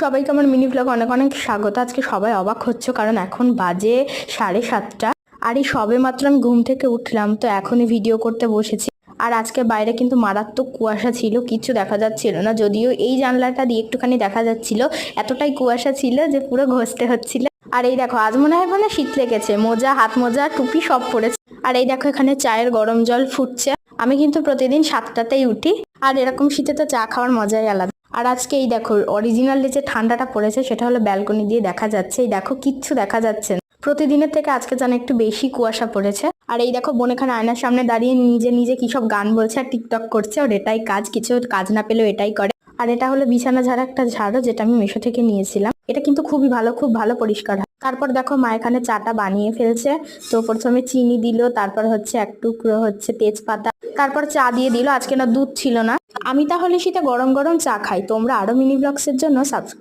সবাইকে আমার mini blog অনেক অনেক স্বাগত। আজকে সবাই অবাক হচ্ছে কারণ এখন বাজে 7:30। আর এই সবে মাত্র আমি ঘুম থেকে উঠলাম, তো এখনই ভিডিও করতে বসেছি। আর আজকে বাইরে কিন্তু মারাত্মক কুয়াশা ছিল, কিছু দেখা যাচ্ছিল না, যদিও এই জানলাটা দিয়ে একটুখানি দেখা যাচ্ছিল। এতটাই কুয়াশা ছিল যে পুরো ঘষতে হচ্ছিল। আর এই দেখো, আজ মনে হয় শীত লেগেছে, মোজা, হাত মোজা, টুপি সব পরেছে। আর এই দেখো, এখানে চায়ের গরম জল ফুটছে। আমি কিন্তু প্রতিদিন 7টাতেই উঠি, আর এরকম শীতে তো চা খাওয়ার মজাই আলাদা। আর আজকে এই দেখো, অরিজিনালি যে ঠান্ডাটা পড়েছে সেটা হলো ব্যালকনি দিয়ে দেখা যাচ্ছে। এই দেখো, কিচ্ছু দেখা যাচ্ছে না। প্রতিদিনের থেকে আজকে যেন একটু বেশি কুয়াশা পড়েছে। আর এই দেখো, বোন এখানে আয়নার সামনে দাঁড়িয়ে নিজে নিজে কি সব গান বলছে আর টিকটক করছে। ওর এটাই কাজ, কিছু কাজ না পেলেও এটাই করে। আর এটা হলো বিছানা ঝাড়া একটা ঝাড়ু, যেটা আমি মিশো থেকে নিয়েছিলাম। এটা কিন্তু খুবই ভালো, খুব ভালো পরিষ্কার হয়। তারপর দেখো, মা এখানে চাটা বানিয়ে ফেলছে। তো প্রথমে চিনি দিল, তারপর হচ্ছে এক টুকরো হচ্ছে তেজপাতা, তারপর চা দিয়ে দিল। আজকে না দুধ ছিল না। আমি তাহলে শীতে গরম গরম চা খাই। তোমরা আরো মিনি ব্লগসের জন্য সাবস্ক্রাইব